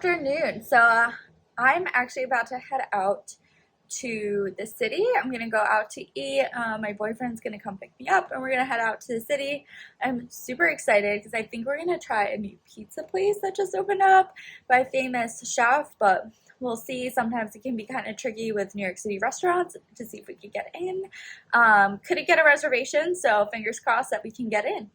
afternoon. I'm actually about to head out to the city. I'm gonna go out to eat. My boyfriend's gonna come pick me up and we're gonna head out to the city. I'm super excited because I think we're gonna try a new pizza place that just opened up by a famous chef, but we'll see. Sometimes it can be kind of tricky with New York City restaurants to see if we could get in. Couldn't get a reservation, so fingers crossed that we can get in.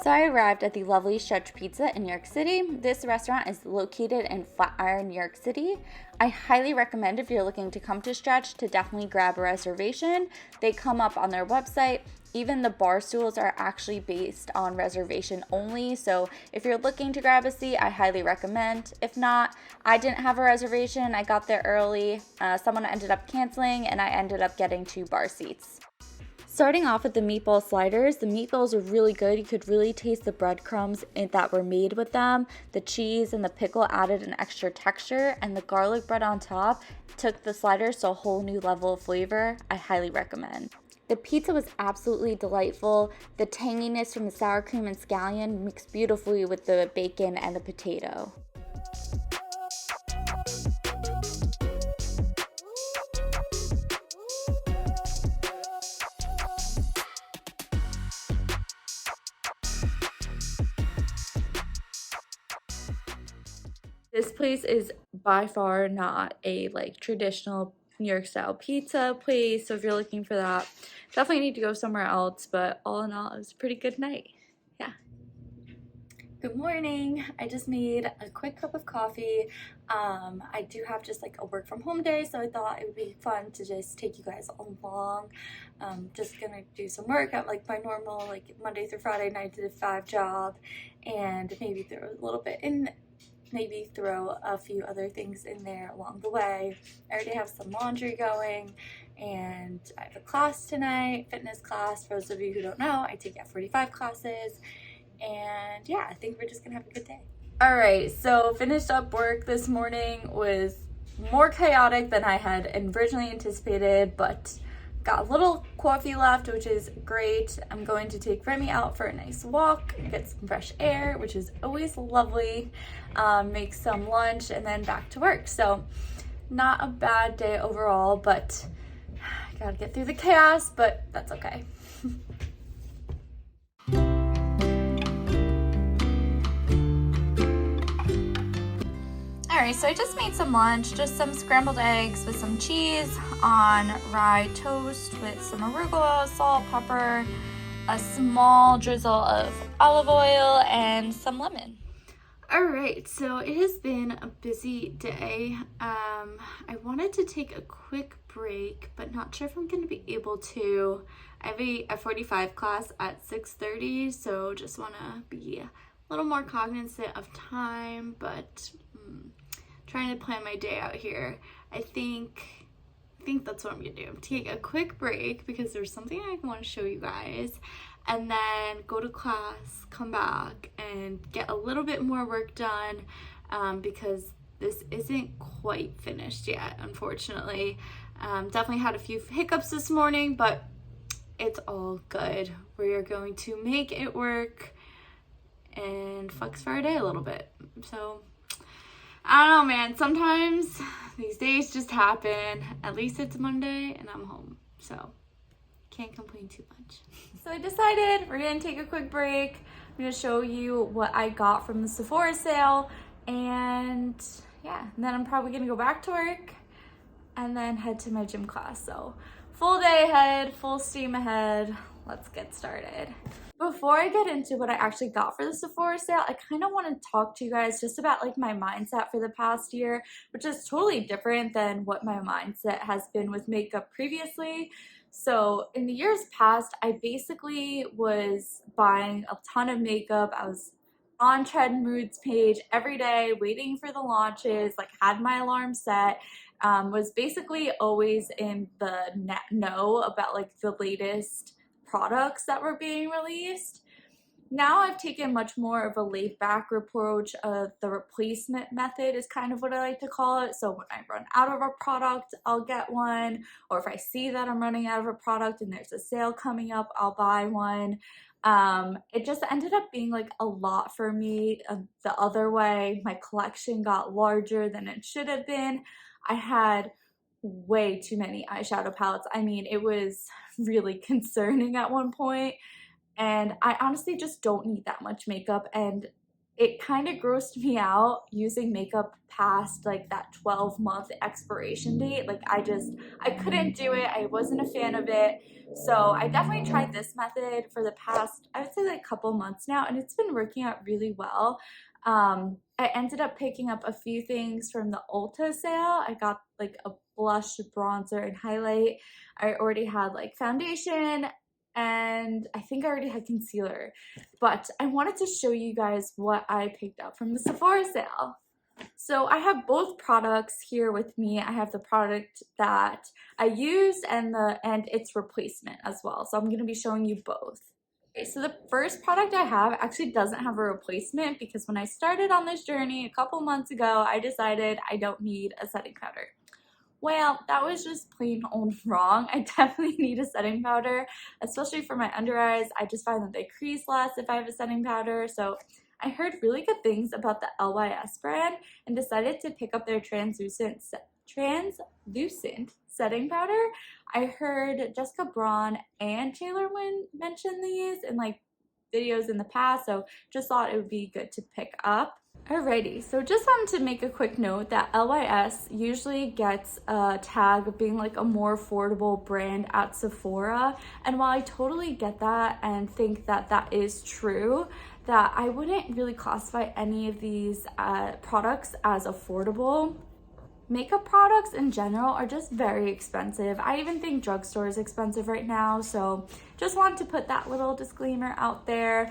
So I arrived at the lovely Stretch Pizza in New York City. This restaurant is located in Flatiron, New York City. I highly recommend, if you're looking to come to Stretch, to definitely grab a reservation. They come up on their website. Even the bar stools are actually based on reservation only. So if you're looking to grab a seat, I highly recommend. If not, I didn't have a reservation. I got there early. Someone ended up canceling and I ended up getting 2 bar seats. Starting off with the meatball sliders, the meatballs are really good. You could really taste the breadcrumbs that were made with them. The cheese and the pickle added an extra texture, and the garlic bread on top took the sliders to a whole new level of flavor. I highly recommend. The pizza was absolutely delightful. The tanginess from the sour cream and scallion mixed beautifully with the bacon and the potato. This place is by far not a traditional New York style pizza place, so if you're looking for that, definitely need to go somewhere else. But all in all, it was a pretty good night. Yeah. Good morning. I just made a quick cup of coffee. I do have just a work from home day, so I thought it would be fun to just take you guys along. Just gonna do some work at my normal Monday through Friday 9 to 5 job, and maybe throw a little bit in. Maybe throw a few other things in there along the way. I already have some laundry going, and I have a class tonight, fitness class. For those of you who don't know, I take F45 classes, and yeah, I think we're just gonna have a good day. All right, so finished up work this morning. Was more chaotic than I had originally anticipated, but got a little coffee left, which is great. I'm going to take Remy out for a nice walk, get some fresh air, which is always lovely, make some lunch, and then back to work. So not a bad day overall, but I gotta get through the chaos, but that's okay. Alright, so I just made some lunch, just some scrambled eggs with some cheese on rye toast with some arugula, salt, pepper, a small drizzle of olive oil, and some lemon. Alright, so it has been a busy day. I wanted to take a quick break, but not sure if I'm going to be able to. I have a 45 class at 6:30, so just want to be a little more cognizant of time, but trying to plan my day out here. I think that's what I'm gonna do. Take a quick break because there's something I want to show you guys, and then go to class, come back, and get a little bit more work done, because this isn't quite finished yet, unfortunately. Definitely had a few hiccups this morning, but it's all good. We are going to make it work and flex for our day a little bit. So I don't know, man. Sometimes these days just happen. At least it's Monday and I'm home, so can't complain too much. So I decided we're gonna take a quick break. I'm gonna show you what I got from the Sephora sale, and yeah, and then I'm probably gonna go back to work and then head to my gym class. So full day ahead, full steam ahead. Let's get started. Before I get into what I actually got for the Sephora sale, I kind of want to talk to you guys just about my mindset for the past year, which is totally different than what my mindset has been with makeup previously. So in the years past, I basically was buying a ton of makeup. I was on Trend Moods page every day, waiting for the launches, had my alarm set, was basically always in the know about the latest products that were being released. Now I've taken much more of a laid back approach. The replacement method is kind of what I like to call it. So when I run out of a product, I'll get one. Or if I see that I'm running out of a product and there's a sale coming up, I'll buy one. It just ended up being like a lot for me the other way. My collection got larger than it should have been. I had way too many eyeshadow palettes. I mean, it was really concerning at one point. And I honestly just don't need that much makeup, and it kind of grossed me out using makeup past like that 12-month expiration date. Like I couldn't do it. I wasn't a fan of it. So I definitely tried this method for the past, I would say, like couple months now, and it's been working out really well. I ended up picking up a few things from the Ulta sale. I got like a blush, bronzer, and highlight. I already had like foundation, and I think I already had concealer, but I wanted to show you guys what I picked up from the Sephora sale. So I have both products here with me. I have the product that I used and its replacement as well. So I'm going to be showing you both. Okay, so the first product I have actually doesn't have a replacement because when I started on this journey a couple months ago, I decided I don't need a setting powder. Well, that was just plain old wrong. I definitely need a setting powder, especially for my under eyes. I just find that they crease less if I have a setting powder. So I heard really good things about the LYS brand and decided to pick up their translucent setting powder. I heard Jessica Braun and Taylor Wynn mention these in like videos in the past, so just thought it would be good to pick up. Alrighty, so just wanted to make a quick note that LYS usually gets a tag of being like a more affordable brand at Sephora, and while I totally get that and think that that is true, that I wouldn't really classify any of these products as affordable. Makeup products in general are just very expensive. I even think drugstore is expensive right now, so just wanted to put that little disclaimer out there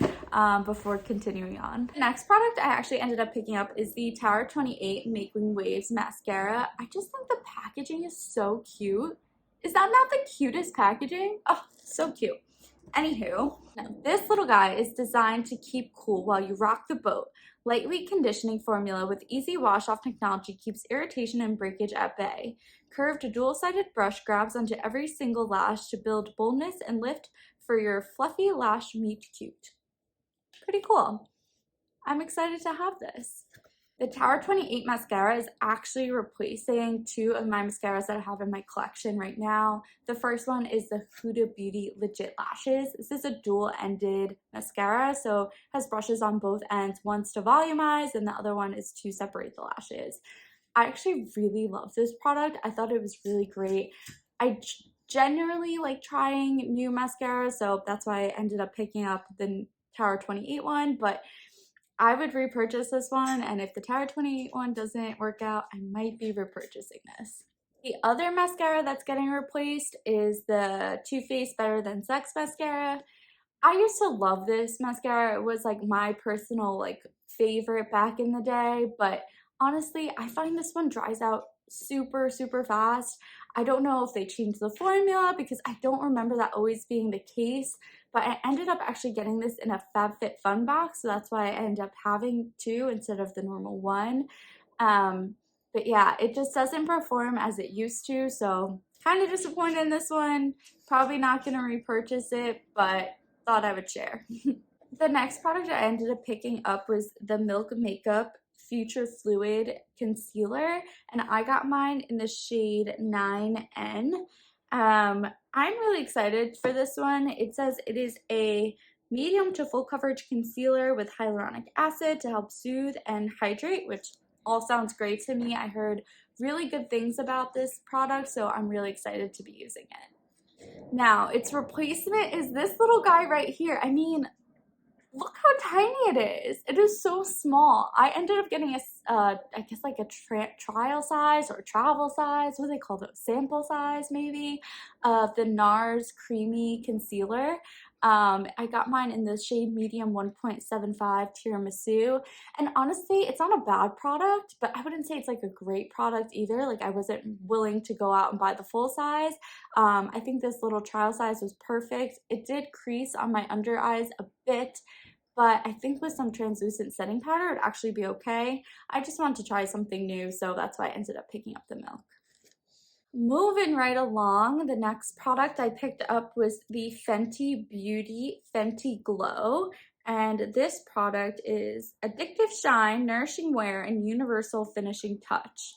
before continuing on. The next product I actually ended up picking up is the Tower 28 Making Waves mascara. I just think the packaging is so cute. Is that not the cutest packaging? Oh, so cute. Anywho, now this little guy is designed to keep cool while you rock the boat. Lightweight conditioning formula with easy wash-off technology keeps irritation and breakage at bay. Curved dual-sided brush grabs onto every single lash to build boldness and lift for your fluffy lash meet cute. Pretty cool. I'm excited to have this. The Tower 28 mascara is actually replacing two of my mascaras that I have in my collection right now. The first one is the Huda Beauty Legit Lashes. This is a dual-ended mascara, so it has brushes on both ends, one's to volumize and the other one is to separate the lashes. I actually really love this product. I thought it was really great. I generally like trying new mascaras, so that's why I ended up picking up the Tower 28 one, but I would repurchase this one, and if the Tower 28 one doesn't work out, I might be repurchasing this. The other mascara that's getting replaced is the Too Faced Better Than Sex mascara. I used to love this mascara. It was like my personal like favorite back in the day, but honestly, I find this one dries out super fast. I don't know if they changed the formula because I don't remember that always being the case, but I ended up actually getting this in a FabFitFun box, so that's why I ended up having two instead of the normal one. But yeah, it just doesn't perform as it used to, so kind of disappointed in this one. Probably not going to repurchase it, but thought I would share. The next product I ended up picking up was the Milk Makeup Future Fluid Concealer, and I got mine in the shade 9N. I'm really excited for this one. It says it is a medium to full coverage concealer with hyaluronic acid to help soothe and hydrate, which all sounds great to me. I heard really good things about this product, so I'm really excited to be using it. Now, its replacement is this little guy right here. I mean, look how tiny it is. It is so small. I ended up getting I guess like a trial size or travel size. What do they call those? Sample size maybe of the NARS Creamy Concealer. I got mine in the shade medium 1.75 tiramisu, and honestly it's not a bad product, but I wouldn't say it's like a great product either. Like I wasn't willing to go out and buy the full size. I think this little trial size was perfect. It did crease on my under eyes a bit, but I think with some translucent setting powder, it'd actually be okay. I just wanted to try something new, so that's why I ended up picking up the Milk. Moving right along, the next product I picked up was the Fenty Beauty Fenty Glow. And this product is Addictive Shine, Nourishing Wear, and Universal Finishing Touch.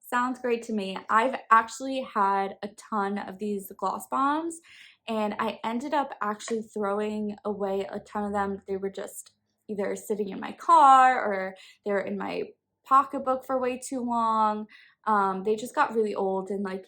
Sounds great to me. I've actually had a ton of these gloss bombs, and I ended up actually throwing away a ton of them. They were just either sitting in my car or they were in my pocketbook for way too long. They just got really old, and like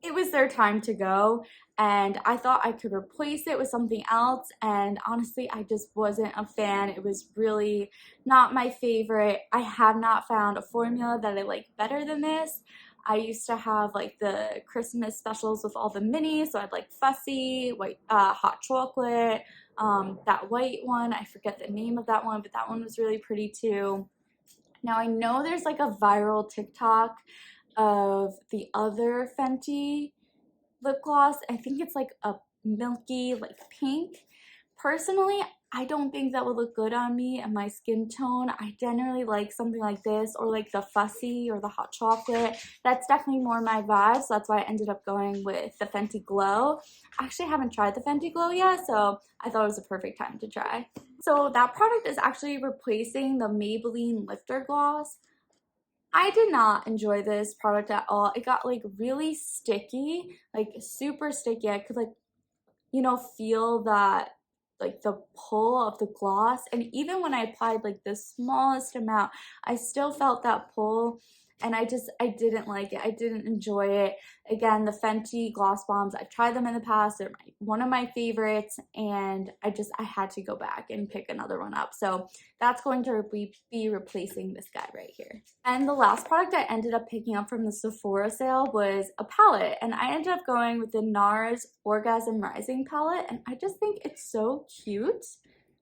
it was their time to go, and I thought I could replace it with something else, and honestly I just wasn't a fan. It was really not my favorite. I have not found a formula that I like better than this. I used to have like the Christmas specials with all the minis, so I'd like Fussy, white, hot chocolate, that white one, I forget the name of that one, but that one was really pretty too. Now I know there's like a viral TikTok of the other Fenty lip gloss. I think it's like a milky like pink. Personally, I don't think that would look good on me and my skin tone. I generally like something like this, or like the Fussy or the hot chocolate. That's definitely more my vibe, so that's why I ended up going with the Fenty Glow. I actually haven't tried the Fenty Glow yet, so I thought it was a perfect time to try. So that product is actually replacing the Maybelline Lifter Gloss. I did not enjoy this product at all. It got like really sticky, like super sticky. I could like, you know, feel that like the pull of the gloss, and even when I applied like the smallest amount, I still felt that pull, and I didn't like it. I didn't enjoy it. Again, the Fenty gloss bombs, I've tried them in the past. They're one of my favorites, and I had to go back and pick another one up. So that's going to be replacing this guy right here. And the last product I ended up picking up from the Sephora sale was a palette, and I ended up going with the NARS Orgasm Rising palette, and I just think it's so cute.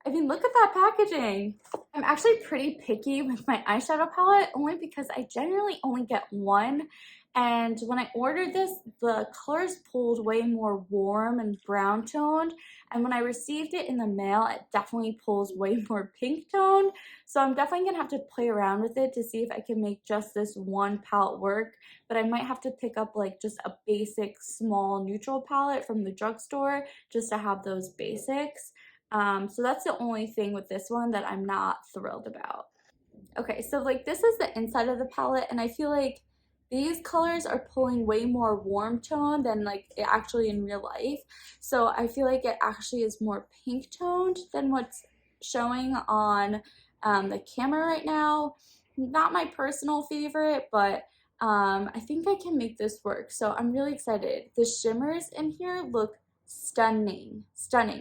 I mean, look at that packaging. I'm actually pretty picky with my eyeshadow palette, only because I generally only get one. And when I ordered this, the colors pulled way more warm and brown toned. And when I received it in the mail, it definitely pulls way more pink toned. So I'm definitely gonna have to play around with it to see if I can make just this one palette work. But I might have to pick up like just a basic small neutral palette from the drugstore just to have those basics. So that's the only thing with this one that I'm not thrilled about. Okay, so like this is the inside of the palette, and I feel like these colors are pulling way more warm tone than like it actually in real life. So I feel like it actually is more pink toned than what's showing on the camera right now. Not my personal favorite, but I think I can make this work. So I'm really excited. The shimmers in here look stunning.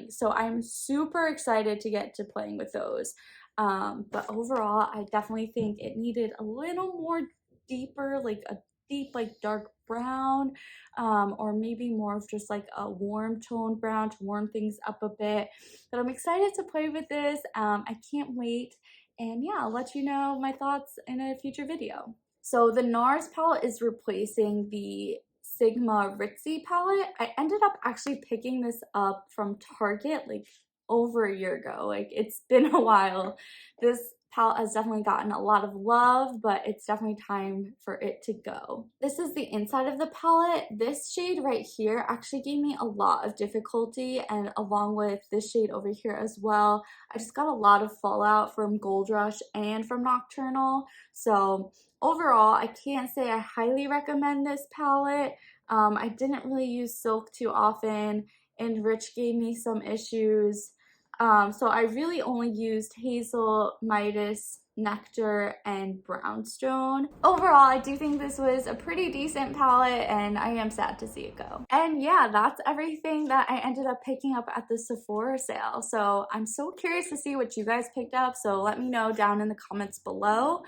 So I'm super excited to get to playing with those. But overall, I definitely think it needed a little more deeper, like a deep like dark brown, or maybe more of just like a warm tone brown to warm things up a bit. But I'm excited to play with this. I can't wait, and yeah, I'll let you know my thoughts in a future video. So the NARS palette is replacing the Sigma Ritzy palette. I ended up actually picking this up from Target like over a year ago. Like it's been a while. This palette has definitely gotten a lot of love, but it's definitely time for it to go. This is the inside of the palette. This shade right here actually gave me a lot of difficulty, and along with this shade over here as well. I just got a lot of fallout from Gold Rush and from Nocturnal. So overall, I can't say I highly recommend this palette. I didn't really use Silk too often, and Rich gave me some issues. So I really only used Hazel, Midas, Nectar, and Brownstone. Overall, I do think this was a pretty decent palette, and I am sad to see it go. And yeah, that's everything that I ended up picking up at the Sephora sale. So I'm so curious to see what you guys picked up, so let me know down in the comments below.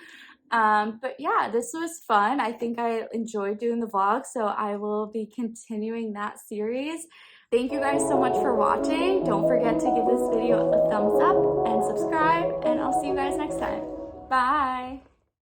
But yeah, this was fun. I think I enjoyed doing the vlog, so I will be continuing that series. Thank you guys so much for watching. Don't forget to give this video a thumbs up and subscribe, and I'll see you guys next time. Bye!